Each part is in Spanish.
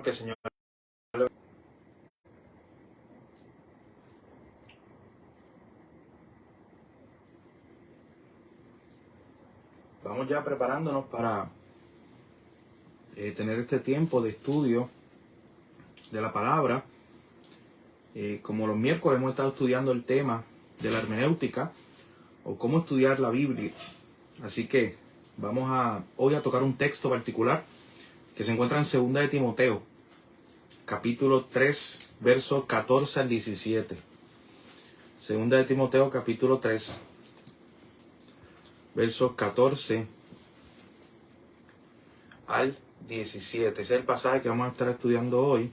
que el Señor... Vamos ya preparándonos para tener este tiempo de estudio de la palabra. Como los miércoles hemos estado estudiando el tema de la hermenéutica o cómo estudiar la Biblia. Así que vamos hoy a tocar un texto particular que se encuentra en 2 de Timoteo, capítulo 3, versos 14 al 17. 2 de Timoteo, capítulo 3, versos 14 al 17. Ese es el pasaje que vamos a estar estudiando hoy.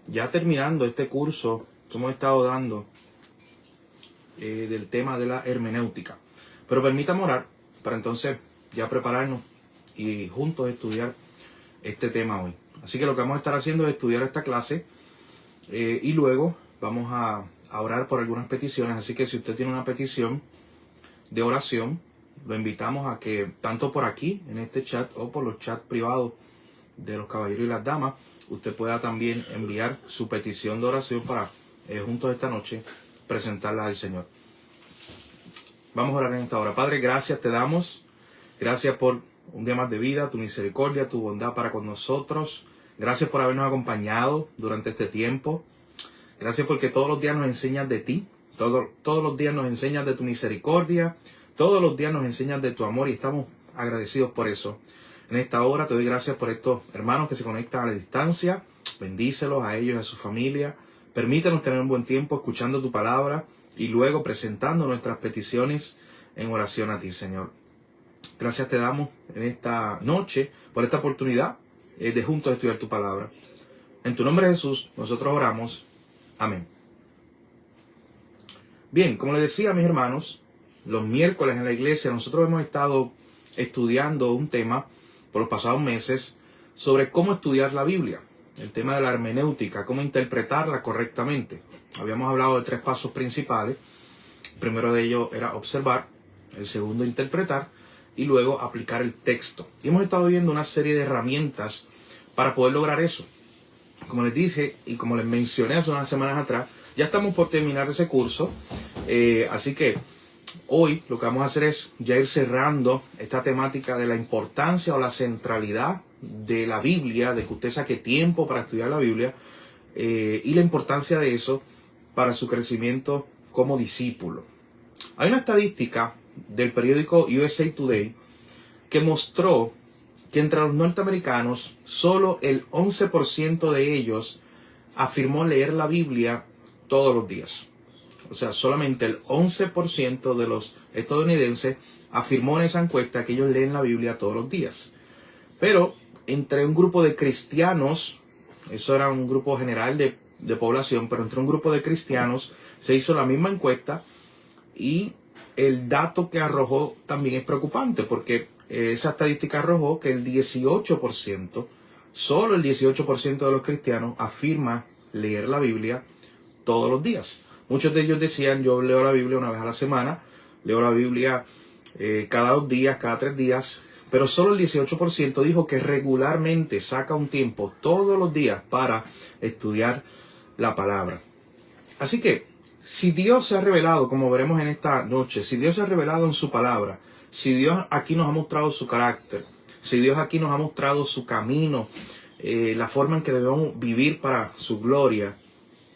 Ya terminando este curso que hemos estado dando del tema de la hermenéutica. Pero permítame orar para entonces ya prepararnos y juntos estudiar este tema hoy. Así que lo que vamos a estar haciendo es estudiar esta clase y luego vamos a orar por algunas peticiones. Así que si usted tiene una petición de oración, lo invitamos a que tanto por aquí en este chat o por los chats privados de los caballeros y las damas, usted pueda también enviar su petición de oración para juntos esta noche presentarla al Señor. Vamos a orar en esta hora. Padre, gracias te damos. Gracias por un día más de vida, tu misericordia, tu bondad para con nosotros. Gracias por habernos acompañado durante este tiempo. Gracias porque todos los días nos enseñas de ti. Todos los días nos enseñas de tu misericordia. Todos los días nos enseñas de tu amor y estamos agradecidos por eso. En esta hora te doy gracias por estos hermanos que se conectan a la distancia. Bendícelos a ellos y a su familia. Permítenos tener un buen tiempo escuchando tu palabra y luego presentando nuestras peticiones en oración a ti, Señor. Gracias te damos en esta noche por esta oportunidad de juntos estudiar tu palabra. En tu nombre, Jesús, nosotros oramos. Amén. Bien, como les decía, mis hermanos, los miércoles en la iglesia nosotros hemos estado estudiando un tema por los pasados meses sobre cómo estudiar la Biblia, el tema de la hermenéutica, cómo interpretarla correctamente. Habíamos hablado de 3 pasos principales. El primero de ellos era observar, el segundo interpretar y luego aplicar el texto. Y hemos estado viendo una serie de herramientas para poder lograr eso. Como les dije y como les mencioné hace unas semanas atrás, ya estamos por terminar ese curso, así que hoy lo que vamos a hacer es ya ir cerrando esta temática de la importancia o la centralidad de la Biblia, de que usted saque tiempo para estudiar la Biblia y la importancia de eso para su crecimiento como discípulo. Hay una estadística del periódico USA Today que mostró que entre los norteamericanos solo el 11% de ellos afirmó leer la Biblia todos los días. O sea, solamente el 11% de los estadounidenses afirmó en esa encuesta que ellos leen la Biblia todos los días. Pero entre un grupo de cristianos, eso era un grupo general de población, pero entre un grupo de cristianos se hizo la misma encuesta y el dato que arrojó también es preocupante porque esa estadística arrojó que el 18%, solo el 18% de los cristianos afirma leer la Biblia todos los días. Muchos de ellos decían, yo leo la Biblia una vez a la semana, leo la Biblia cada 2 días, cada 3 días, pero solo el 18% dijo que regularmente saca un tiempo todos los días para estudiar la palabra. Así que, si Dios se ha revelado, como veremos en esta noche, si Dios se ha revelado en su palabra, si Dios aquí nos ha mostrado su carácter, si Dios aquí nos ha mostrado su camino, la forma en que debemos vivir para su gloria,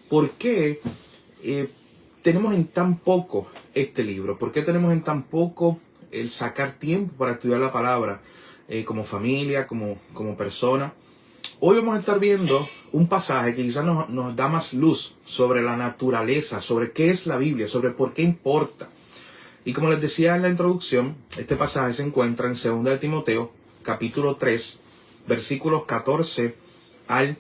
¿por qué tenemos en tan poco este libro? ¿Por qué tenemos en tan poco el sacar tiempo para estudiar la palabra como familia, como persona? Hoy vamos a estar viendo un pasaje que quizás nos da más luz sobre la naturaleza, sobre qué es la Biblia, sobre por qué importa. Y como les decía en la introducción, este pasaje se encuentra en 2 de Timoteo, capítulo 3, versículos 14 al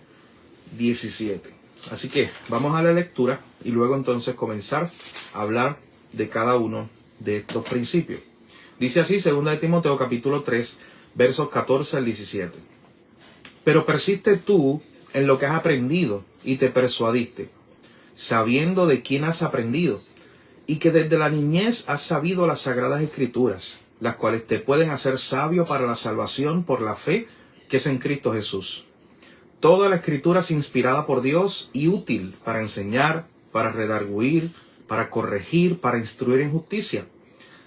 17. Así que vamos a la lectura y luego entonces comenzar a hablar de cada uno de estos principios. Dice así 2 de Timoteo capítulo 3, versos 14 al 17. Pero persiste tú en lo que has aprendido y te persuadiste, sabiendo de quién has aprendido, y que desde la niñez has sabido las sagradas escrituras, las cuales te pueden hacer sabio para la salvación por la fe que es en Cristo Jesús. Toda la escritura es inspirada por Dios y útil para enseñar, para redarguir, para corregir, para instruir en justicia,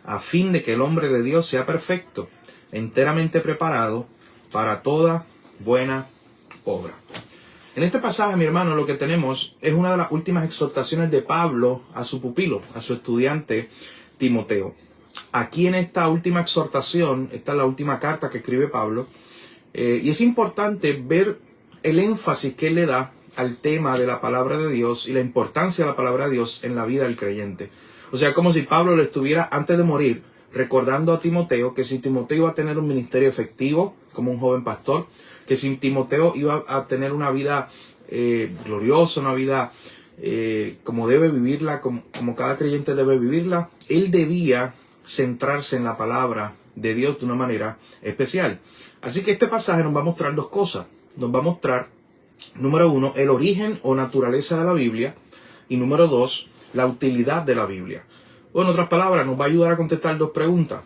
a fin de que el hombre de Dios sea perfecto, enteramente preparado para toda buena obra. En este pasaje, mi hermano, lo que tenemos es una de las últimas exhortaciones de Pablo a su pupilo, a su estudiante Timoteo. Aquí en esta última exhortación, esta es la última carta que escribe Pablo, y es importante ver el énfasis que él le da al tema de la palabra de Dios y la importancia de la palabra de Dios en la vida del creyente. O sea, como si Pablo le estuviera, antes de morir, recordando a Timoteo que si Timoteo iba a tener un ministerio efectivo como un joven pastor, que si Timoteo iba a tener una vida gloriosa, una vida como debe vivirla, como cada creyente debe vivirla, él debía centrarse en la palabra de Dios de una manera especial. Así que este pasaje nos va a mostrar dos cosas. Nos va a mostrar, número uno, el origen o naturaleza de la Biblia, y número dos, la utilidad de la Biblia. O en otras palabras, nos va a ayudar a contestar dos preguntas.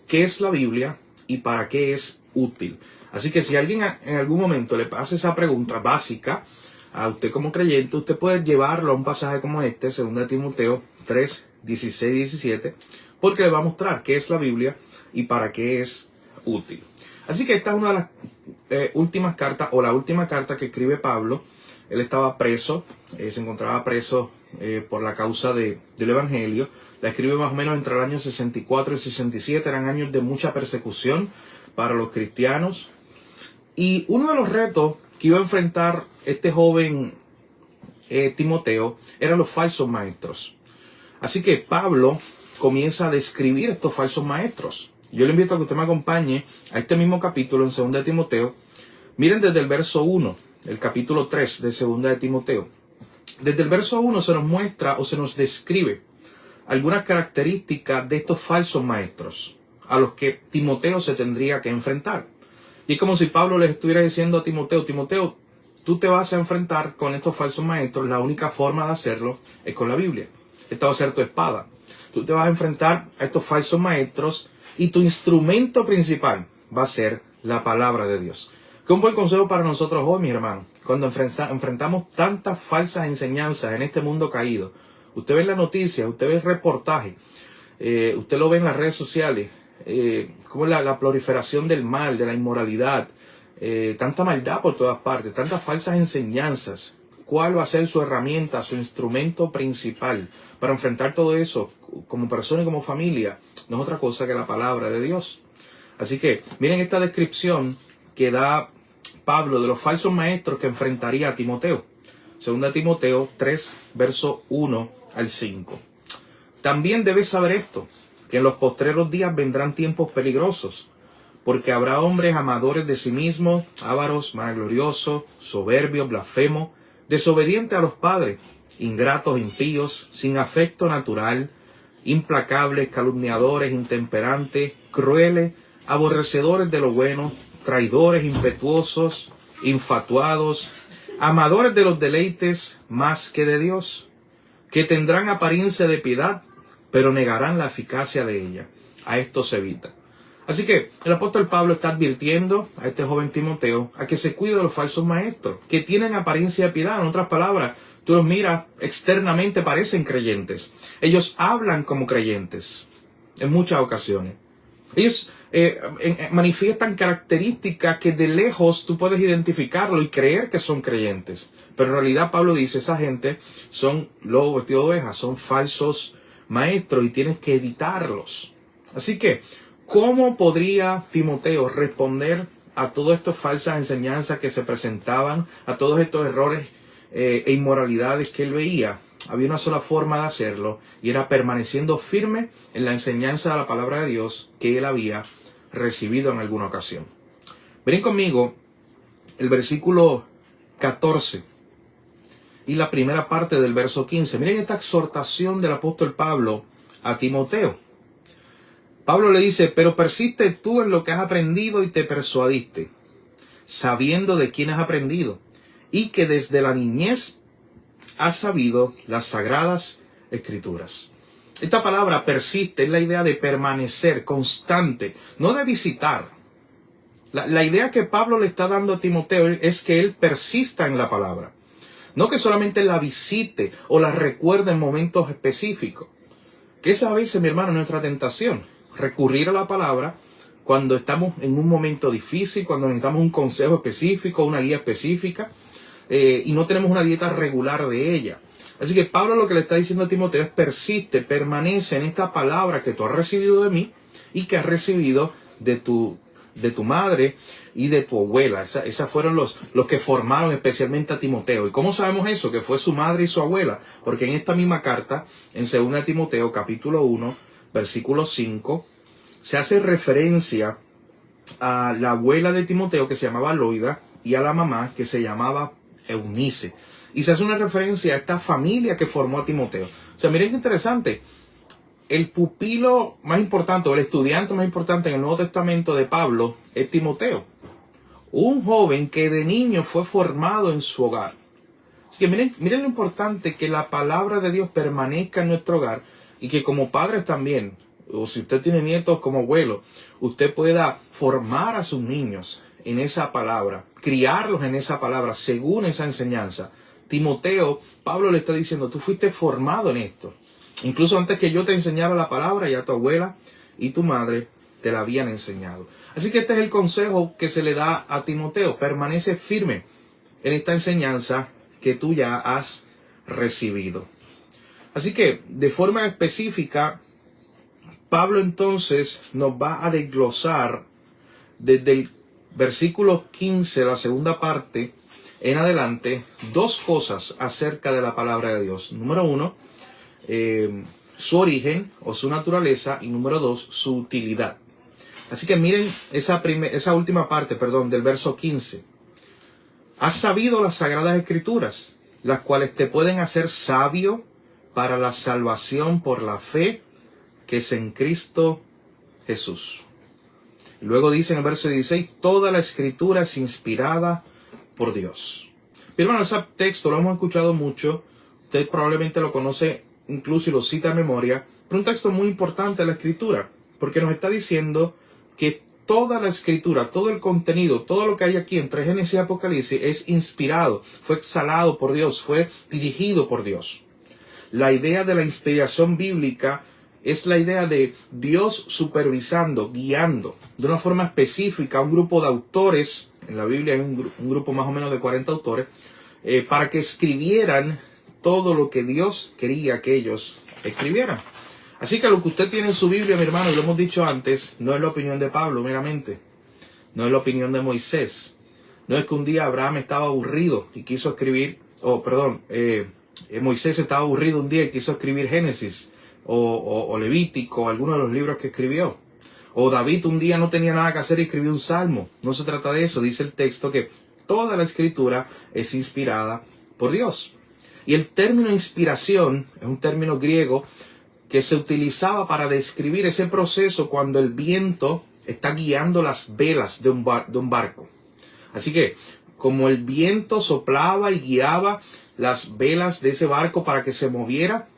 ¿Qué es la Biblia y para qué es útil? Así que si alguien en algún momento le hace esa pregunta básica a usted como creyente, usted puede llevarlo a un pasaje como este, 2 Timoteo 3, 16 y 17, porque le va a mostrar qué es la Biblia y para qué es útil. Así que esta es una de las últimas cartas, o la última carta que escribe Pablo. Él estaba preso, se encontraba preso por la causa del Evangelio. La escribe más o menos entre el año 64 y 67, eran años de mucha persecución para los cristianos. Y uno de los retos que iba a enfrentar este joven Timoteo eran los falsos maestros. Así que Pablo comienza a describir estos falsos maestros. Yo le invito a que usted me acompañe a este mismo capítulo en 2 de Timoteo. Miren desde el verso 1, el capítulo 3 de 2 de Timoteo. Desde el verso 1 se nos muestra o se nos describe algunas características de estos falsos maestros a los que Timoteo se tendría que enfrentar. Y es como si Pablo les estuviera diciendo a Timoteo, Timoteo, tú te vas a enfrentar con estos falsos maestros, la única forma de hacerlo es con la Biblia. Esta va a ser tu espada. Tú te vas a enfrentar a estos falsos maestros y tu instrumento principal va a ser la palabra de Dios. Que un buen consejo para nosotros hoy, mis hermanos, cuando enfrentamos tantas falsas enseñanzas en este mundo caído. Usted ve las noticias, usted ve el reportaje, usted lo ve en las redes sociales, como la proliferación del mal, de la inmoralidad, tanta maldad por todas partes, tantas falsas enseñanzas. ¿Cuál va a ser su herramienta, su instrumento principal para enfrentar todo eso como persona y como familia? No es otra cosa que la palabra de Dios. Así que miren esta descripción que da Pablo de los falsos maestros que enfrentaría a Timoteo. 2 Timoteo 3, verso 1 al 5. También debes saber esto, que en los postreros días vendrán tiempos peligrosos, porque habrá hombres amadores de sí mismos, ávaros, vanagloriosos, soberbios, blasfemos, desobedientes a los padres, ingratos, impíos, sin afecto natural, implacables, calumniadores, intemperantes, crueles, aborrecedores de lo bueno, traidores, impetuosos, infatuados, amadores de los deleites más que de Dios, que tendrán apariencia de piedad, pero negarán la eficacia de ella. A esto se evita. Así que el apóstol Pablo está advirtiendo a este joven Timoteo a que se cuide de los falsos maestros, que tienen apariencia de piedad. En otras palabras, tú los miras, externamente parecen creyentes. Ellos hablan como creyentes en muchas ocasiones. Ellos manifiestan características que de lejos tú puedes identificarlo y creer que son creyentes. Pero en realidad Pablo dice, esa gente son lobos vestidos de ovejas, son falsos maestros y tienes que evitarlos. Así que, ¿cómo podría Timoteo responder a todas estas falsas enseñanzas que se presentaban, a todos estos errores e inmoralidades que él veía? Había una sola forma de hacerlo, y era permaneciendo firme en la enseñanza de la palabra de Dios que él había recibido en alguna ocasión. Miren conmigo el versículo 14 y la primera parte del verso 15. Miren esta exhortación del apóstol Pablo a Timoteo. Pablo le dice, pero persiste tú en lo que has aprendido y te persuadiste, sabiendo de quién has aprendido, y que desde la niñez has sabido las sagradas escrituras. Esta palabra persiste es la idea de permanecer constante, no de visitar. La idea que Pablo le está dando a Timoteo es que él persista en la palabra. No que solamente la visite o la recuerde en momentos específicos. Que esa a veces, mi hermano, es nuestra tentación. Recurrir a la palabra cuando estamos en un momento difícil, cuando necesitamos un consejo específico, una guía específica, y no tenemos una dieta regular de ella. Así que Pablo lo que le está diciendo a Timoteo es: persiste, permanece en esta palabra que tú has recibido de mí y que has recibido de tu madre y de tu abuela. Esas fueron los que formaron especialmente a Timoteo. ¿Y cómo sabemos eso? Que fue su madre y su abuela. Porque en esta misma carta, en 2 Timoteo capítulo 1, versículo 5, se hace referencia a la abuela de Timoteo, que se llamaba Loida, y a la mamá, que se llamaba Eunice. Y se hace una referencia a esta familia que formó a Timoteo. O sea, miren qué interesante. El pupilo más importante, o el estudiante más importante en el Nuevo Testamento de Pablo, es Timoteo. Un joven que de niño fue formado en su hogar. Así que miren lo importante que la palabra de Dios permanezca en nuestro hogar, y que como padres también, o si usted tiene nietos como abuelo, usted pueda formar a sus niños en esa palabra, criarlos en esa palabra, según esa enseñanza. Timoteo, Pablo le está diciendo: tú fuiste formado en esto. Incluso antes que yo te enseñara la palabra, ya tu abuela y tu madre te la habían enseñado. Así que este es el consejo que se le da a Timoteo: permanece firme en esta enseñanza que tú ya has recibido. Así que, de forma específica, Pablo entonces nos va a desglosar desde el versículo 15, la segunda parte, en adelante, dos cosas acerca de la palabra de Dios. Número 1, su origen o su naturaleza, y número 2, su utilidad. Así que miren esa última parte, del verso 15. Has sabido las sagradas escrituras, las cuales te pueden hacer sabio para la salvación por la fe que es en Cristo Jesús. Luego dice en el verso 16: toda la escritura es inspirada por Dios. Pero hermano, ese texto lo hemos escuchado mucho. Usted probablemente lo conoce, incluso y lo cita en memoria. Pero un texto muy importante de la escritura, porque nos está diciendo que toda la escritura, todo el contenido, todo lo que hay aquí entre Génesis y Apocalipsis es inspirado, fue exhalado por Dios, fue dirigido por Dios. La idea de la inspiración bíblica es la idea de Dios supervisando, guiando de una forma específica a un grupo de autores. En la Biblia hay un grupo más o menos de 40 autores, para que escribieran todo lo que Dios quería que ellos escribieran. Así que lo que usted tiene en su Biblia, mi hermano, y lo hemos dicho antes, no es la opinión de Pablo meramente, no es la opinión de Moisés, no es que un día Abraham estaba aburrido y quiso escribir, Moisés estaba aburrido un día y quiso escribir Génesis, o Levítico, alguno de los libros que escribió. O David un día no tenía nada que hacer y escribió un salmo. No se trata de eso. Dice el texto que toda la escritura es inspirada por Dios. Y el término inspiración es un término griego que se utilizaba para describir ese proceso cuando el viento está guiando las velas de un barco. Así que, como el viento soplaba y guiaba las velas de ese barco para que se moviera,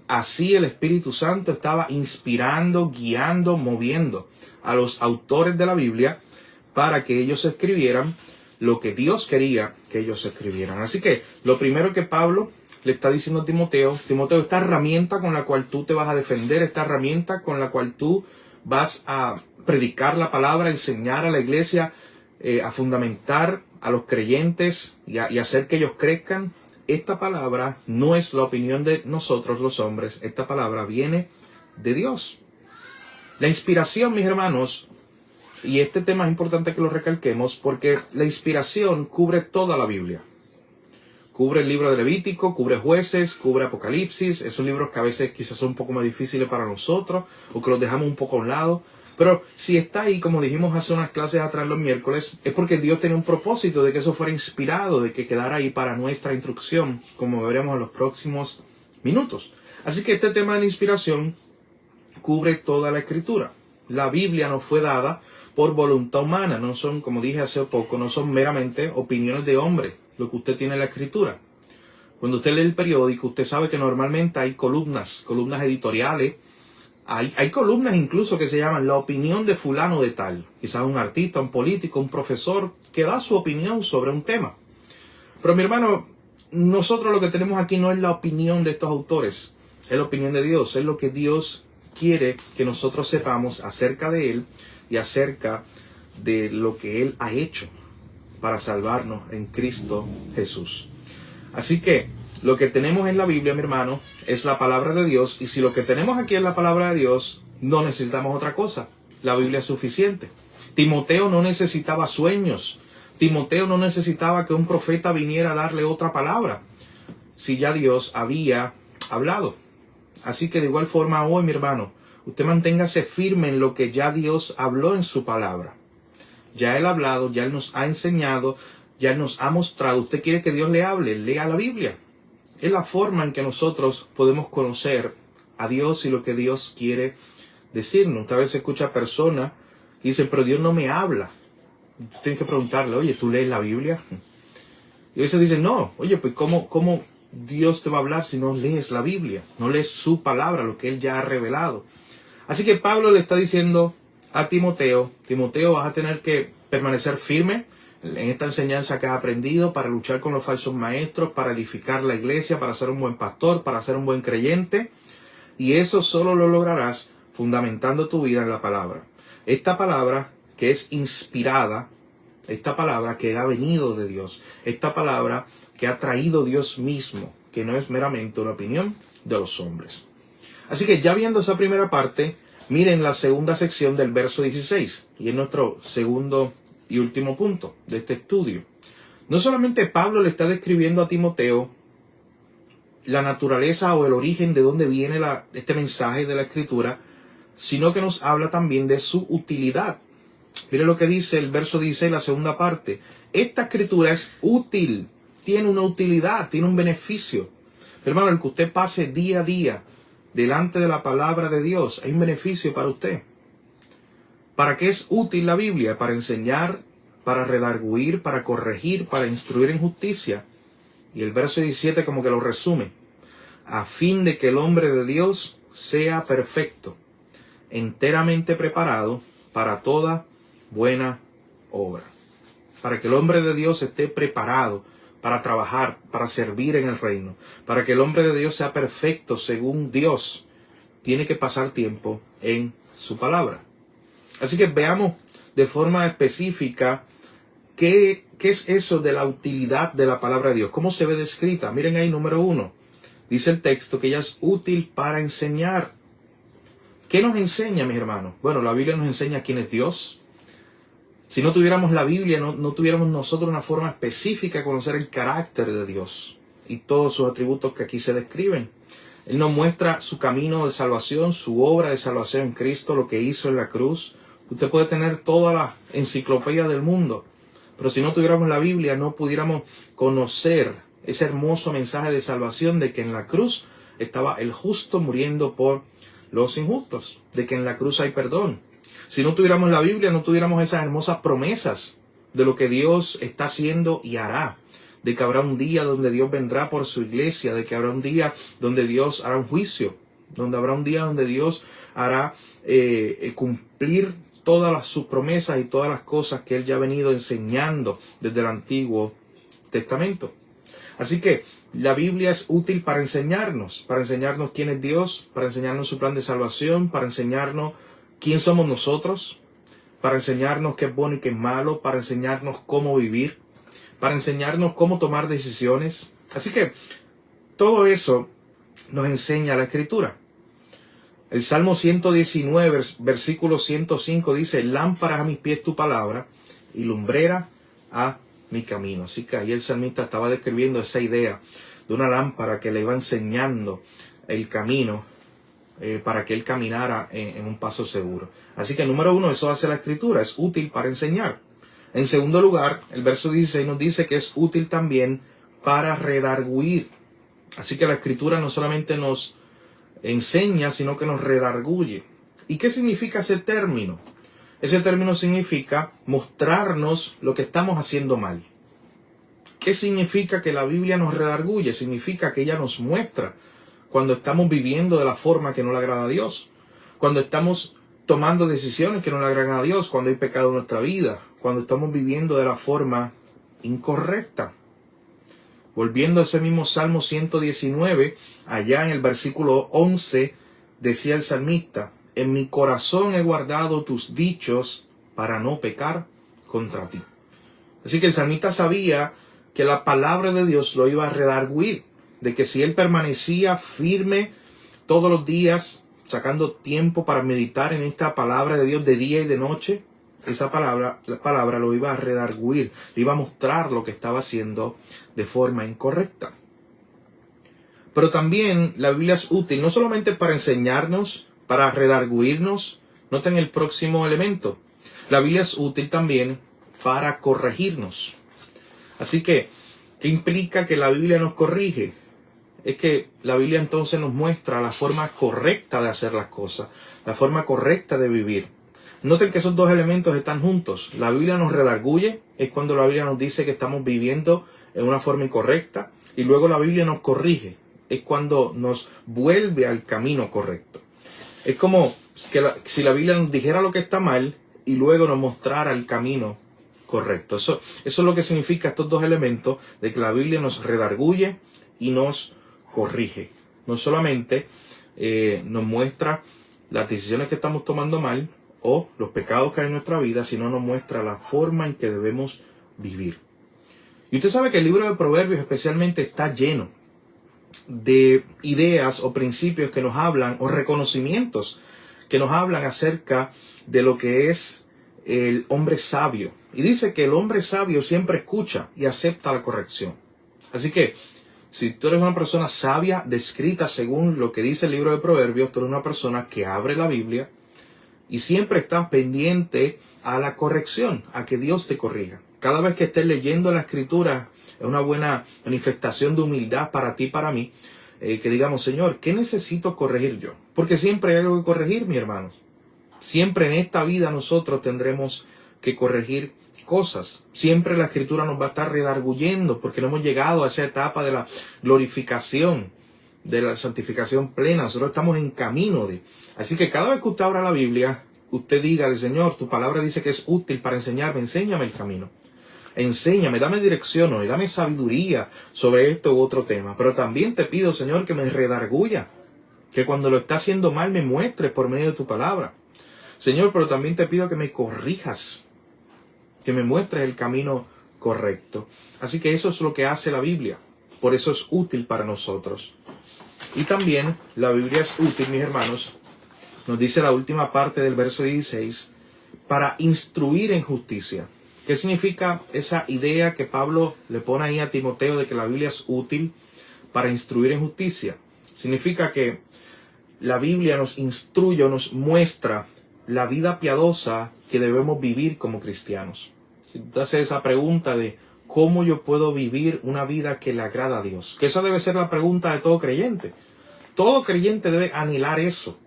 así el Espíritu Santo estaba inspirando, guiando, moviendo a los autores de la Biblia para que ellos escribieran lo que Dios quería que ellos escribieran. Así que lo primero que Pablo le está diciendo a Timoteo: esta herramienta con la cual tú te vas a defender, esta herramienta con la cual tú vas a predicar la palabra, enseñar a la iglesia, a fundamentar a los creyentes y hacer que ellos crezcan. Esta palabra no es la opinión de nosotros los hombres, esta palabra viene de Dios. La inspiración, mis hermanos, y este tema es importante que lo recalquemos, porque la inspiración cubre toda la Biblia. Cubre el libro de Levítico, cubre Jueces, cubre Apocalipsis. Esos libros que a veces quizás son un poco más difíciles para nosotros, o que los dejamos un poco a un lado. Pero si está ahí, como dijimos hace unas clases atrás los miércoles, es porque Dios tenía un propósito de que eso fuera inspirado, de que quedara ahí para nuestra instrucción, como veremos en los próximos minutos. Así que este tema de la inspiración cubre toda la escritura. La Biblia nos fue dada por voluntad humana, no son, como dije hace poco, no son meramente opiniones de hombre lo que usted tiene en la escritura. Cuando usted lee el periódico, usted sabe que normalmente hay columnas editoriales, Hay columnas incluso que se llaman la opinión de fulano de tal. Quizás un artista, un político, un profesor que da su opinión sobre un tema. Pero mi hermano, nosotros lo que tenemos aquí no es la opinión de estos autores, es la opinión de Dios, es lo que Dios quiere que nosotros sepamos acerca de Él y acerca de lo que Él ha hecho para salvarnos en Cristo Jesús. Así que lo que tenemos en la Biblia, mi hermano, es la palabra de Dios, y si lo que tenemos aquí es la palabra de Dios, no necesitamos otra cosa. La Biblia es suficiente. Timoteo no necesitaba sueños. Timoteo no necesitaba que un profeta viniera a darle otra palabra, si ya Dios había hablado. Así que de igual forma hoy, mi hermano, usted manténgase firme en lo que ya Dios habló en su palabra. Ya Él ha hablado, ya Él nos ha enseñado, ya Él nos ha mostrado. Usted quiere que Dios le hable, lea la Biblia. Es la forma en que nosotros podemos conocer a Dios y lo que Dios quiere decirnos. Usted a veces escucha personas y dicen, pero Dios no me habla. Usted tiene que preguntarle, oye, ¿tú lees la Biblia? Y a veces dicen, no, oye, pues ¿cómo Dios te va a hablar si no lees la Biblia? No lees su palabra, lo que Él ya ha revelado. Así que Pablo le está diciendo a Timoteo, Timoteo, vas a tener que permanecer firme en esta enseñanza que has aprendido para luchar con los falsos maestros, para edificar la iglesia, para ser un buen pastor, para ser un buen creyente. Y eso solo lo lograrás fundamentando tu vida en la palabra. Esta palabra que es inspirada, esta palabra que ha venido de Dios, esta palabra que ha traído Dios mismo, que no es meramente una opinión de los hombres. Así que ya viendo esa primera parte, miren la segunda sección del verso 16, y es nuestro segundo y último punto de este estudio. No solamente Pablo le está describiendo a Timoteo la naturaleza o el origen de dónde viene este mensaje de la Escritura, sino que nos habla también de su utilidad. Mire lo que dice el verso 16, la segunda parte. Esta Escritura es útil, tiene una utilidad, tiene un beneficio. Hermano, el que usted pase día a día delante de la palabra de Dios, hay un beneficio para usted. ¿Para qué es útil la Biblia? Para enseñar, para redarguir, para corregir, para instruir en justicia. Y el verso 17 como que lo resume. A fin de que el hombre de Dios sea perfecto, enteramente preparado para toda buena obra. Para que el hombre de Dios esté preparado para trabajar, para servir en el reino. Para que el hombre de Dios sea perfecto según Dios, tiene que pasar tiempo en su palabra. Así que veamos de forma específica qué es eso de la utilidad de la palabra de Dios. ¿Cómo se ve descrita? Miren ahí, número 1. Dice el texto que ella es útil para enseñar. ¿Qué nos enseña, mis hermanos? Bueno, la Biblia nos enseña quién es Dios. Si no tuviéramos la Biblia, no tuviéramos nosotros una forma específica de conocer el carácter de Dios y todos sus atributos que aquí se describen. Él nos muestra su camino de salvación, su obra de salvación en Cristo, lo que hizo en la cruz. Usted puede tener toda la enciclopedia del mundo, pero si no tuviéramos la Biblia, no pudiéramos conocer ese hermoso mensaje de salvación de que en la cruz estaba el justo muriendo por los injustos, de que en la cruz hay perdón. Si no tuviéramos la Biblia, no tuviéramos esas hermosas promesas de lo que Dios está haciendo y hará, de que habrá un día donde Dios vendrá por su iglesia, de que habrá un día donde Dios hará un juicio, donde habrá un día donde Dios hará cumplir todas sus promesas y todas las cosas que Él ya ha venido enseñando desde el Antiguo Testamento. Así que la Biblia es útil para enseñarnos quién es Dios, para enseñarnos su plan de salvación, para enseñarnos quién somos nosotros, para enseñarnos qué es bueno y qué es malo, para enseñarnos cómo vivir, para enseñarnos cómo tomar decisiones. Así que todo eso nos enseña la Escritura. El Salmo 119, versículo 105 dice, lámparas a mis pies tu palabra y lumbrera a mi camino. Así que ahí el salmista estaba describiendo esa idea de una lámpara que le iba enseñando el camino para que él caminara en un paso seguro. Así que número 1, eso hace la Escritura, es útil para enseñar. En segundo lugar, el verso 16 nos dice que es útil también para redarguir. Así que la Escritura no solamente nos enseña, sino que nos redarguye. ¿Y qué significa ese término? Ese término significa mostrarnos lo que estamos haciendo mal. ¿Qué significa que la Biblia nos redarguye? Significa que ella nos muestra cuando estamos viviendo de la forma que no le agrada a Dios. cuando estamos tomando decisiones que no le agradan a Dios, cuando hay pecado en nuestra vida, cuando estamos viviendo de la forma incorrecta. Volviendo a ese mismo Salmo 119, allá en el versículo 11, decía el salmista: en mi corazón he guardado tus dichos para no pecar contra ti. Así que el salmista sabía que la palabra de Dios lo iba a redarguir, de que si él permanecía firme todos los días, sacando tiempo para meditar en esta palabra de Dios de día y de noche, la palabra lo iba a redarguir, le iba a mostrar lo que estaba haciendo de forma incorrecta. Pero también la Biblia es útil, no solamente para enseñarnos, para redarguirnos. Noten el próximo elemento. La Biblia es útil también para corregirnos. Así que, ¿qué implica que la Biblia nos corrige? Es que la Biblia entonces nos muestra la forma correcta de hacer las cosas, la forma correcta de vivir. Noten que esos dos elementos están juntos. La Biblia nos redarguye, es cuando la Biblia nos dice que estamos viviendo en una forma incorrecta, y luego la Biblia nos corrige, es cuando nos vuelve al camino correcto. Es como que si la Biblia nos dijera lo que está mal y luego nos mostrara el camino correcto. Eso es lo que significa estos dos elementos, de que la Biblia nos redarguye y nos corrige. No solamente nos muestra las decisiones que estamos tomando mal o los pecados que hay en nuestra vida, sino nos muestra la forma en que debemos vivir. Y usted sabe que el libro de Proverbios especialmente está lleno de ideas o principios que nos hablan, o reconocimientos que nos hablan acerca de lo que es el hombre sabio. Y dice que el hombre sabio siempre escucha y acepta la corrección. Así que, si tú eres una persona sabia, descrita según lo que dice el libro de Proverbios, tú eres una persona que abre la Biblia y siempre estás pendiente a la corrección, a que Dios te corrija. Cada vez que estés leyendo la Escritura, es una buena manifestación de humildad para ti y para mí, que digamos: Señor, ¿qué necesito corregir yo? Porque siempre hay algo que corregir, mis hermanos. Siempre en esta vida nosotros tendremos que corregir cosas. Siempre la Escritura nos va a estar redarguyendo, porque no hemos llegado a esa etapa de la glorificación, de la santificación plena. Nosotros estamos en camino de. Así que cada vez que usted abra la Biblia, usted dígale: Señor, tu palabra dice que es útil para enseñarme, enséñame el camino. Enséñame, dame dirección hoy, dame sabiduría sobre esto u otro tema. Pero también te pido, Señor, que me redarguya, que cuando lo está haciendo mal me muestres por medio de tu palabra. Señor, pero también te pido que me corrijas, que me muestres el camino correcto. Así que eso es lo que hace la Biblia. Por eso es útil para nosotros. Y también la Biblia es útil, mis hermanos, nos dice la última parte del verso 16, para instruir en justicia. ¿Qué significa esa idea que Pablo le pone ahí a Timoteo de que la Biblia es útil para instruir en justicia? Significa que la Biblia nos instruye o nos muestra la vida piadosa que debemos vivir como cristianos. Si tú haces esa pregunta de ¿cómo yo puedo vivir una vida que le agrada a Dios? Que esa debe ser la pregunta de todo creyente. Todo creyente debe anhelar eso.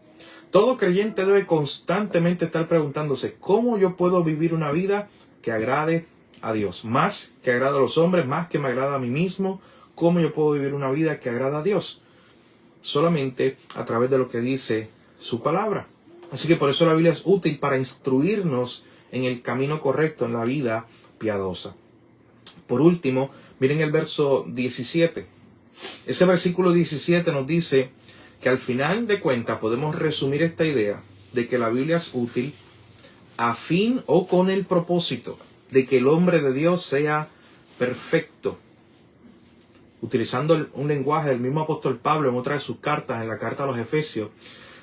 Todo creyente debe constantemente estar preguntándose ¿cómo yo puedo vivir una vida que agrade a Dios? Más que agrada a los hombres, más que me agrada a mí mismo. ¿Cómo yo puedo vivir una vida que agrada a Dios? Solamente a través de lo que dice su palabra. Así que por eso la Biblia es útil para instruirnos en el camino correcto, en la vida piadosa. Por último, miren el verso 17. Ese versículo 17 nos dice que al final de cuentas podemos resumir esta idea de que la Biblia es útil a fin o con el propósito de que el hombre de Dios sea perfecto. Utilizando un lenguaje del mismo apóstol Pablo en otra de sus cartas, en la carta a los Efesios,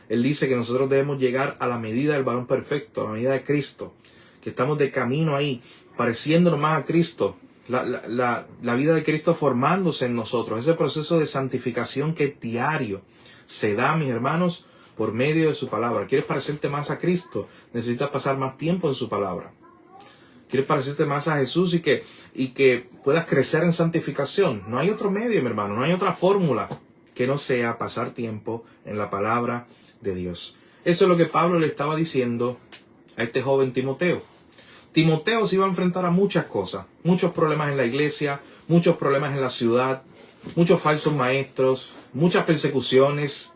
él dice que nosotros debemos llegar a la medida del varón perfecto, a la medida de Cristo, que estamos de camino ahí, pareciéndonos más a Cristo, la vida de Cristo formándose en nosotros, ese proceso de santificación que diario se da, mis hermanos, por medio de su palabra. ¿Quieres parecerte más a Cristo? Necesitas pasar más tiempo en su palabra. ¿Quieres parecerte más a Jesús y que puedas crecer en santificación? No hay otro medio, mi hermano, no hay otra fórmula que no sea pasar tiempo en la palabra de Dios. Eso es lo que Pablo le estaba diciendo a este joven Timoteo. Timoteo se iba a enfrentar a muchas cosas, muchos problemas en la iglesia, muchos problemas en la ciudad, muchos falsos maestros, muchas persecuciones,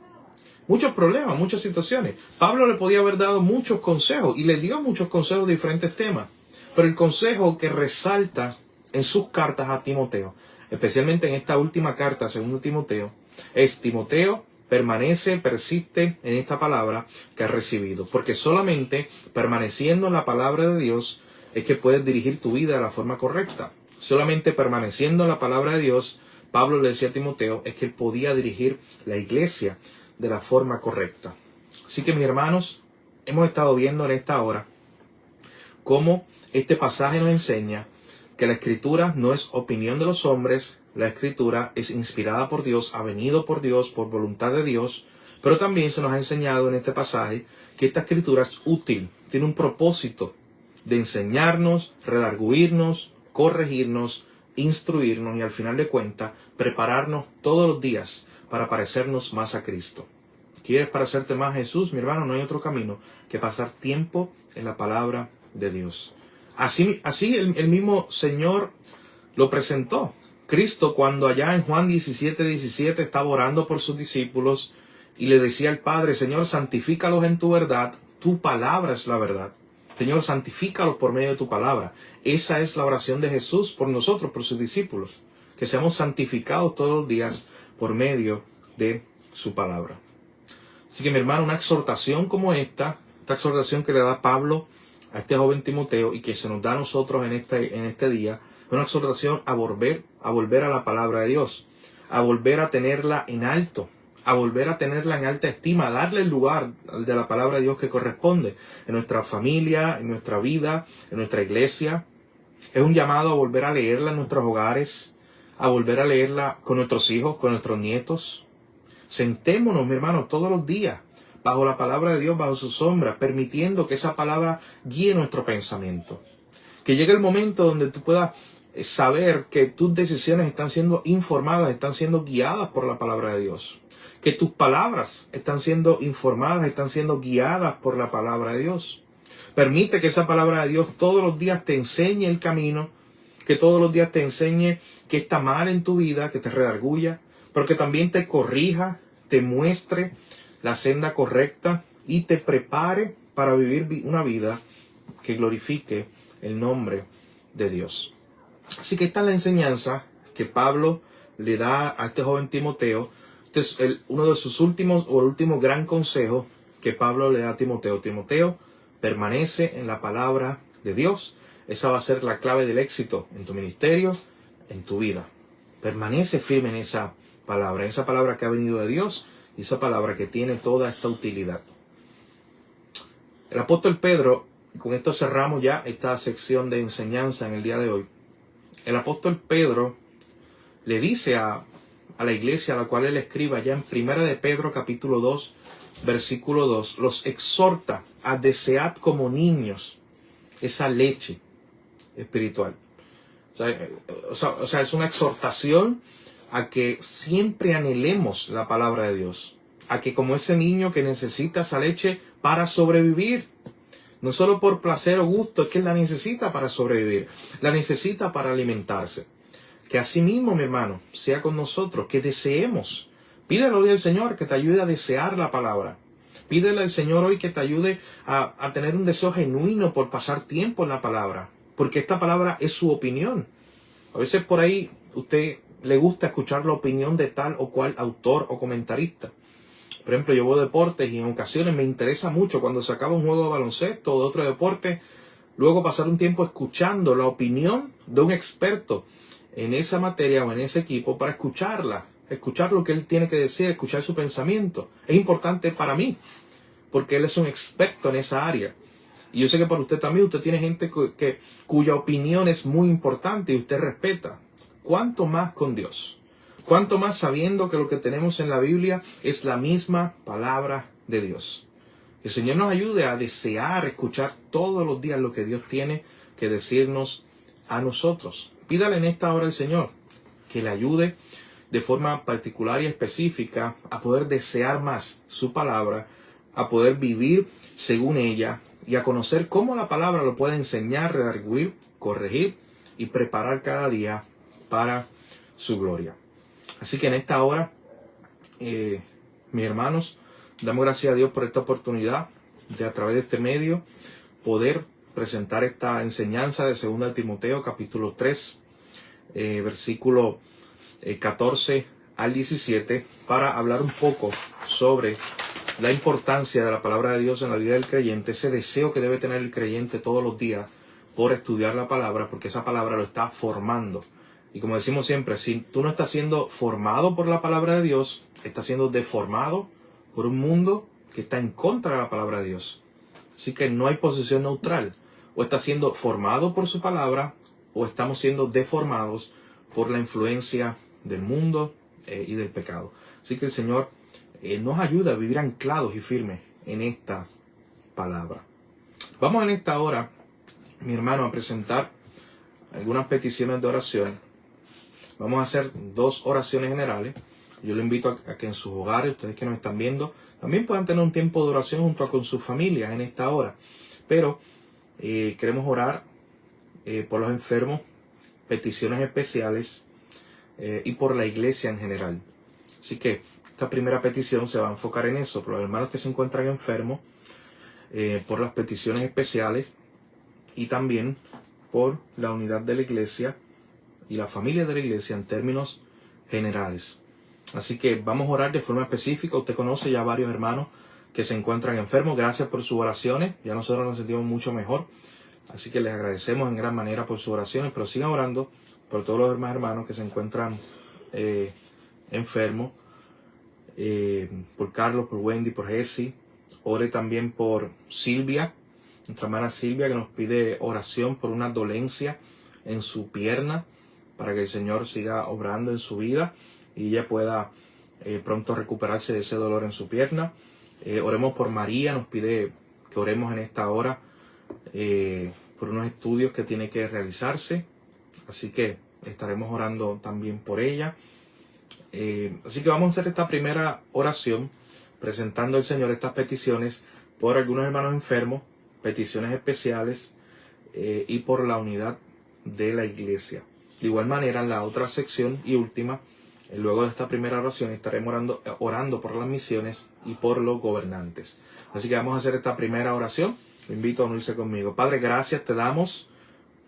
muchos problemas, muchas situaciones. Pablo le podía haber dado muchos consejos y le dio muchos consejos de diferentes temas. Pero el consejo que resalta en sus cartas a Timoteo, especialmente en esta última carta, segundo Timoteo, es: Timoteo, permanece, persiste en esta palabra que has recibido. Porque solamente permaneciendo en la palabra de Dios es que puedes dirigir tu vida de la forma correcta. Solamente permaneciendo en la palabra de Dios, Pablo le decía a Timoteo, es que él podía dirigir la iglesia de la forma correcta. Así que, mis hermanos, hemos estado viendo en esta hora cómo este pasaje nos enseña que la Escritura no es opinión de los hombres. La Escritura es inspirada por Dios, ha venido por Dios, por voluntad de Dios, pero también se nos ha enseñado en este pasaje que esta Escritura es útil, tiene un propósito de enseñarnos, redarguirnos, corregirnos, instruirnos y al final de cuentas prepararnos todos los días para parecernos más a Cristo. ¿Quieres parecerte más a Jesús? Mi hermano, no hay otro camino que pasar tiempo en la palabra de Dios. Así el mismo Señor lo presentó. Cristo, cuando allá en Juan 17:17 estaba orando por sus discípulos y le decía al Padre: Señor, santifícalos en tu verdad, tu palabra es la verdad. Señor, santifícalos por medio de tu palabra. Esa es la oración de Jesús por nosotros, por sus discípulos. Que seamos santificados todos los días por medio de su palabra. Así que, mi hermano, una exhortación como esta exhortación que le da Pablo a este joven Timoteo y que se nos da a nosotros en este día, es una exhortación a volver a la palabra de Dios, a volver a tenerla en alto, a volver a tenerla en alta estima, a darle el lugar de la palabra de Dios que corresponde en nuestra familia, en nuestra vida, en nuestra iglesia. Es un llamado a volver a leerla en nuestros hogares, a volver a leerla con nuestros hijos, con nuestros nietos. Sentémonos, mi hermano, todos los días bajo la palabra de Dios, bajo su sombra, permitiendo que esa palabra guíe nuestro pensamiento. Que llegue el momento donde tú puedas saber que tus decisiones están siendo informadas, están siendo guiadas por la palabra de Dios. Que tus palabras están siendo informadas, están siendo guiadas por la palabra de Dios. Permite que esa palabra de Dios todos los días te enseñe el camino, que todos los días te enseñe qué está mal en tu vida, que te redarguya, pero que también te corrija, te muestre la senda correcta y te prepare para vivir una vida que glorifique el nombre de Dios. Así que esta es la enseñanza que Pablo le da a este joven Timoteo. Este es uno de sus últimos, o el último gran consejo que Pablo le da a Timoteo. Timoteo, permanece en la palabra de Dios. Esa va a ser la clave del éxito en tu ministerio, en tu vida. Permanece firme en esa palabra que ha venido de Dios y esa palabra que tiene toda esta utilidad. El apóstol Pedro, y con esto cerramos ya esta sección de enseñanza en el día de hoy. El apóstol Pedro le dice a la iglesia a la cual él escribe allá en 1 de Pedro capítulo 2, versículo 2, los exhorta a desear como niños esa leche espiritual. O sea, es una exhortación a que siempre anhelemos la palabra de Dios. A que como ese niño que necesita esa leche para sobrevivir. No solo por placer o gusto, es que la necesita para sobrevivir. La necesita para alimentarse. Que así mismo, mi hermano, sea con nosotros. Que deseemos. Pídele hoy al Señor que te ayude a desear la palabra. Pídele al Señor hoy que te ayude a tener un deseo genuino por pasar tiempo en la palabra. Porque esta palabra es su opinión. A veces por ahí usted le gusta escuchar la opinión de tal o cual autor o comentarista. Por ejemplo, yo veo deportes y en ocasiones me interesa mucho cuando se acaba un juego de baloncesto o de otro deporte, luego pasar un tiempo escuchando la opinión de un experto en esa materia o en ese equipo para escucharla, escuchar lo que él tiene que decir, escuchar su pensamiento. Es importante para mí, porque él es un experto en esa área. Y yo sé que para usted también, usted tiene gente cuya opinión es muy importante y usted respeta. ¿Cuánto más con Dios? ¿Cuánto más sabiendo que lo que tenemos en la Biblia es la misma palabra de Dios? Que el Señor nos ayude a desear escuchar todos los días lo que Dios tiene que decirnos a nosotros. Pídale en esta hora al Señor que le ayude de forma particular y específica a poder desear más su palabra, a poder vivir según ella y a conocer cómo la palabra lo puede enseñar, redarguir, corregir y preparar cada día para su gloria. Así que en esta hora, mis hermanos, Damos gracias a Dios por esta oportunidad de, a través de este medio, poder presentar esta enseñanza de 2 Timoteo capítulo 3, versículo 14 al 17, para hablar un poco sobre la importancia de la palabra de Dios en la vida del creyente, ese deseo que debe tener el creyente todos los días por estudiar la palabra, porque esa palabra lo está formando. Y como decimos siempre, si tú no estás siendo formado por la palabra de Dios, estás siendo deformado por un mundo que está en contra de la palabra de Dios. Así que no hay posición neutral. O estás siendo formado por su palabra, o estamos siendo deformados por la influencia del mundo y del pecado. Así que el Señor nos ayuda a vivir anclados y firmes en esta palabra. Vamos en esta hora, mi hermano, a presentar algunas peticiones de oración. Vamos a hacer 2 oraciones generales. Yo le invito a que en sus hogares, ustedes que nos están viendo, también puedan tener un tiempo de oración junto con sus familias en esta hora. Pero queremos orar por los enfermos, peticiones especiales y por la iglesia en general. Así que esta primera petición se va a enfocar en eso, por los hermanos que se encuentran enfermos, por las peticiones especiales y también por la unidad de la iglesia y la familia de la iglesia en términos generales. Así que vamos a orar de forma específica. Usted conoce ya varios hermanos que se encuentran enfermos. Gracias por sus oraciones. Ya nosotros nos sentimos mucho mejor. Así que les agradecemos en gran manera por sus oraciones. Pero sigan orando por todos los demás hermanos que se encuentran enfermos. Por Carlos, por Wendy, por Jesse. Ore también por Silvia, nuestra hermana Silvia, que nos pide oración por una dolencia en su pierna, para que el Señor siga obrando en su vida y ella pueda pronto recuperarse de ese dolor en su pierna. Oremos por María, nos pide que oremos en esta hora por unos estudios que tiene que realizarse, así que estaremos orando también por ella. Así que vamos a hacer esta primera oración presentando al Señor estas peticiones por algunos hermanos enfermos, peticiones especiales y por la unidad de la iglesia. De igual manera, en la otra sección y última, luego de esta primera oración, estaremos orando por las misiones y por los gobernantes. Así que vamos a hacer esta primera oración. Lo invito a unirse conmigo. Padre, gracias te damos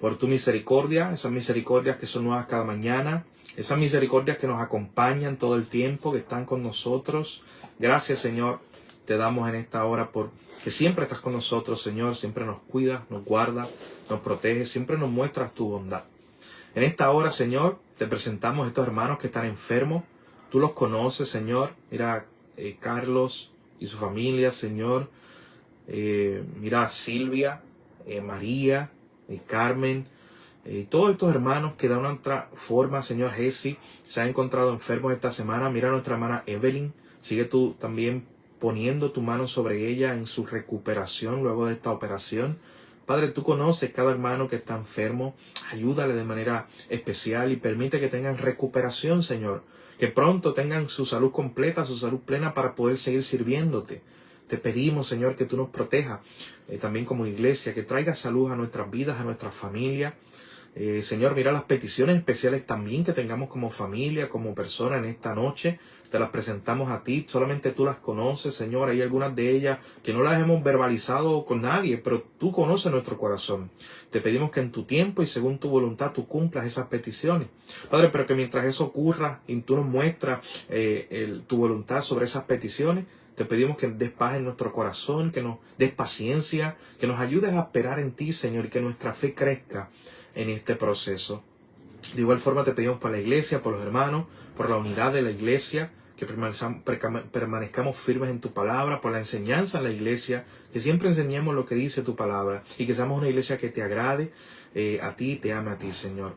por tu misericordia, esas misericordias que son nuevas cada mañana, esas misericordias que nos acompañan todo el tiempo, que están con nosotros. Gracias, Señor, te damos en esta hora por que siempre estás con nosotros, Señor, siempre nos cuidas, nos guardas, nos proteges, siempre nos muestras tu bondad. En esta hora, Señor, te presentamos a estos hermanos que están enfermos. Tú los conoces, Señor. Mira Carlos y su familia, Señor. Mira Silvia, María, Carmen. Todos estos hermanos que de una otra forma, Señor, Jesse, se han encontrado enfermos esta semana. Mira a nuestra hermana Evelyn. Sigue tú también poniendo tu mano sobre ella en su recuperación luego de esta operación. Padre, tú conoces cada hermano que está enfermo. Ayúdale de manera especial y permite que tengan recuperación, Señor. Que pronto tengan su salud completa, su salud plena para poder seguir sirviéndote. Te pedimos, Señor, que tú nos protejas también como iglesia, que traiga salud a nuestras vidas, a nuestras familias. Señor, mira las peticiones especiales también que tengamos como familia, como persona en esta noche. Te las presentamos a ti, solamente tú las conoces, Señor. Hay algunas de ellas que no las hemos verbalizado con nadie, pero tú conoces nuestro corazón. Te pedimos que en tu tiempo y según tu voluntad tú cumplas esas peticiones. Padre, pero que mientras eso ocurra y tú nos muestras tu voluntad sobre esas peticiones, te pedimos que des paz en nuestro corazón, que nos des paciencia, que nos ayudes a esperar en ti, Señor, y que nuestra fe crezca en este proceso. De igual forma te pedimos por la iglesia, por los hermanos, por la unidad de la iglesia, que permanezcamos firmes en tu palabra, por la enseñanza en la iglesia, que siempre enseñemos lo que dice tu palabra y que seamos una iglesia que te agrade a ti y te ame a ti, Señor.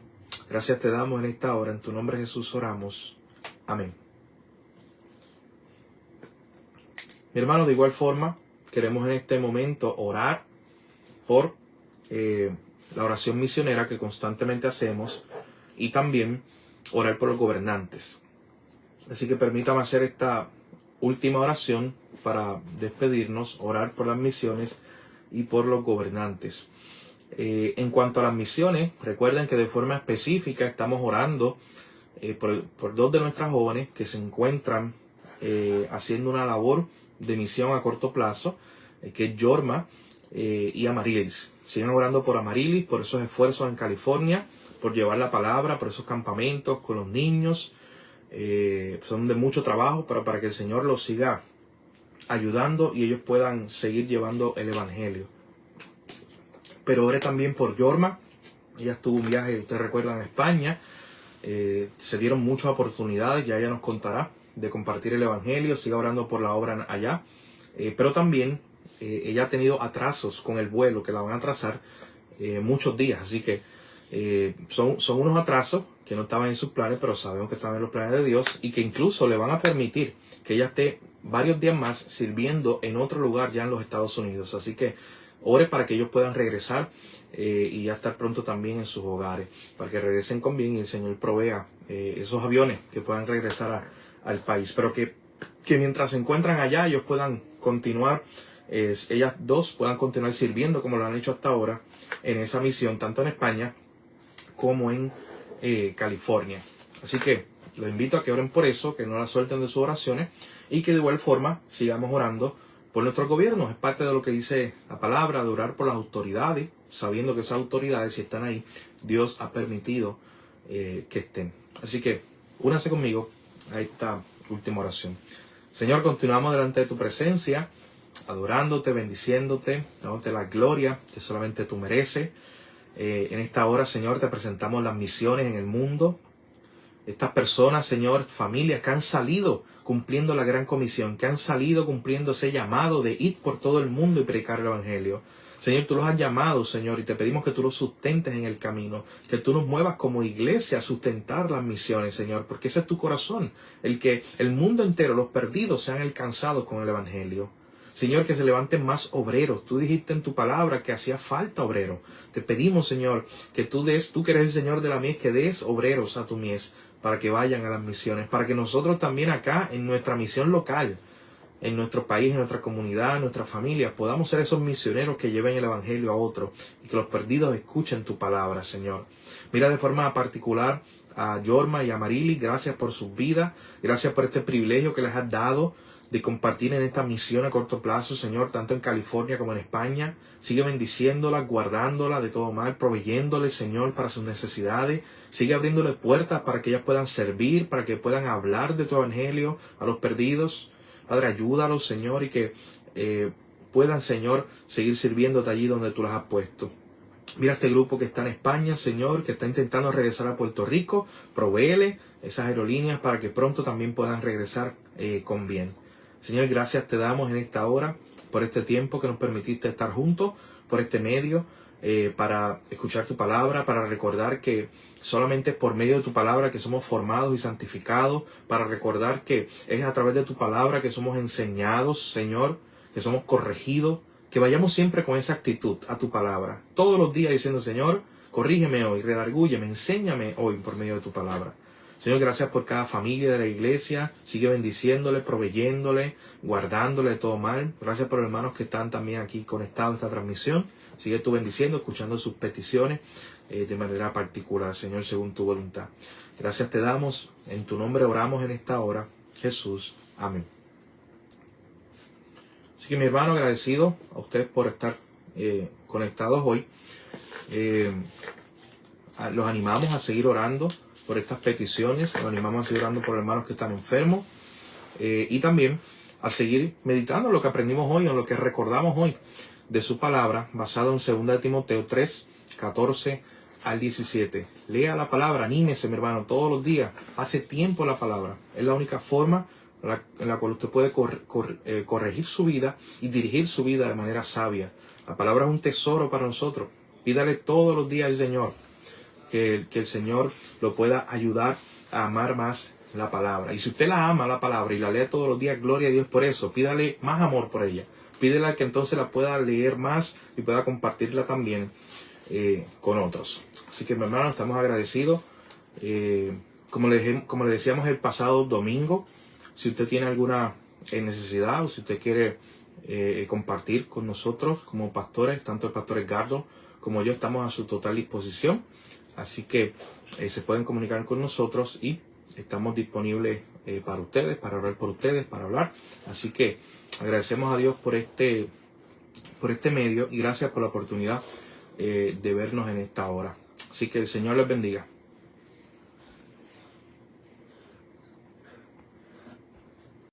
Gracias te damos en esta hora, en tu nombre Jesús oramos. Amén. Mi hermano, de igual forma, queremos en este momento orar por la oración misionera que constantemente hacemos y también orar por los gobernantes. Así que permítame hacer esta última oración para despedirnos, orar por las misiones y por los gobernantes. En cuanto a las misiones, recuerden que de forma específica estamos orando por 2 de nuestras jóvenes que se encuentran haciendo una labor de misión a corto plazo, que es Yorma y Amarilis. Sigan orando por Amarilis, por esos esfuerzos en California, por llevar la palabra, por esos campamentos con los niños. Son de mucho trabajo, pero para que el Señor los siga ayudando y ellos puedan seguir llevando el Evangelio. Pero ore también por Yorma. Ella tuvo un viaje, ustedes recuerdan, en España. Se dieron muchas oportunidades, ya ella nos contará, de compartir el Evangelio. Siga orando por la obra allá. Pero también ella ha tenido atrasos con el vuelo, que la van a atrasar muchos días. Así que son unos atrasos que no estaban en sus planes, pero sabemos que estaban en los planes de Dios, y que incluso le van a permitir que ella esté varios días más sirviendo en otro lugar ya en los Estados Unidos. Así que ore para que ellos puedan regresar y ya estar pronto también en sus hogares, para que regresen con bien y el Señor provea esos aviones que puedan regresar al país. Pero que mientras se encuentran allá ellos puedan continuar, ellas dos puedan continuar sirviendo como lo han hecho hasta ahora en esa misión, tanto en España como en California. Así que los invito a que oren por eso, que no la suelten de sus oraciones, y que de igual forma sigamos orando por nuestros gobiernos. Es parte de lo que dice la palabra, de orar por las autoridades, sabiendo que esas autoridades, si están ahí, Dios ha permitido que estén. Así que únase conmigo a esta última oración. Señor, continuamos delante de tu presencia, adorándote, bendiciéndote, dándote la gloria que solamente tú mereces. En esta hora, Señor, te presentamos las misiones en el mundo. Estas personas, Señor, familias que han salido cumpliendo la gran comisión, que han salido cumpliendo ese llamado de ir por todo el mundo y predicar el Evangelio. Señor, tú los has llamado, Señor, y te pedimos que tú los sustentes en el camino, que tú nos muevas como iglesia a sustentar las misiones, Señor, porque ese es tu corazón, el que el mundo entero, los perdidos, sean alcanzados con el Evangelio. Señor, que se levanten más obreros. Tú dijiste en tu palabra que hacía falta obreros. Te pedimos, Señor, que tú que eres el Señor de la mies, que des obreros a tu mies para que vayan a las misiones, para que nosotros también acá, en nuestra misión local, en nuestro país, en nuestra comunidad, en nuestra familia, podamos ser esos misioneros que lleven el Evangelio a otros y que los perdidos escuchen tu palabra, Señor. Mira de forma particular a Yorma y a Marily. Gracias por sus vidas. Gracias por este privilegio que les has dado de compartir en esta misión a corto plazo, Señor, tanto en California como en España. Sigue bendiciéndola, guardándola de todo mal, proveyéndole, Señor, para sus necesidades. Sigue abriéndole puertas para que ellas puedan servir, para que puedan hablar de tu Evangelio a los perdidos. Padre, ayúdalos, Señor, y que puedan, Señor, seguir sirviéndote allí donde tú las has puesto. Mira este grupo que está en España, Señor, que está intentando regresar a Puerto Rico. Provéele esas aerolíneas para que pronto también puedan regresar con bien. Señor, gracias te damos en esta hora por este tiempo que nos permitiste estar juntos, por este medio, para escuchar tu palabra, para recordar que solamente es por medio de tu palabra que somos formados y santificados, para recordar que es a través de tu palabra que somos enseñados, Señor, que somos corregidos, que vayamos siempre con esa actitud a tu palabra, todos los días diciendo, Señor, corrígeme hoy, redargúyeme, enséñame hoy por medio de tu palabra. Señor, gracias por cada familia de la iglesia. Sigue bendiciéndole, proveyéndole, guardándole de todo mal. Gracias por los hermanos que están también aquí conectados a esta transmisión. Sigue tú bendiciendo, escuchando sus peticiones de manera particular, Señor, según tu voluntad. Gracias te damos. En tu nombre oramos en esta hora. Jesús. Amén. Así que mi hermano, agradecido a ustedes por estar conectados hoy. Los animamos a seguir orando por estas peticiones, los animamos a seguir orando por hermanos que están enfermos y también a seguir meditando lo que aprendimos hoy, en lo que recordamos hoy de su palabra, basado en 2 Timoteo 3, 14 al 17. Lea la palabra, anímese, mi hermano, todos los días. Hace tiempo la palabra. Es la única forma en la cual usted puede corregir su vida y dirigir su vida de manera sabia. La palabra es un tesoro para nosotros. Pídale todos los días al Señor que el Señor lo pueda ayudar a amar más la palabra. Y si usted la ama, la palabra, y la lee todos los días, gloria a Dios por eso. Pídale más amor por ella. Pídele que entonces la pueda leer más y pueda compartirla también con otros. Así que, mi hermano, estamos agradecidos. Como le decíamos el pasado domingo, si usted tiene alguna necesidad o si usted quiere compartir con nosotros como pastores, tanto el pastor Edgardo como yo estamos a su total disposición. Así que se pueden comunicar con nosotros y estamos disponibles para ustedes, para orar por ustedes, para hablar. Así que agradecemos a Dios por este medio y gracias por la oportunidad de vernos en esta hora. Así que el Señor les bendiga.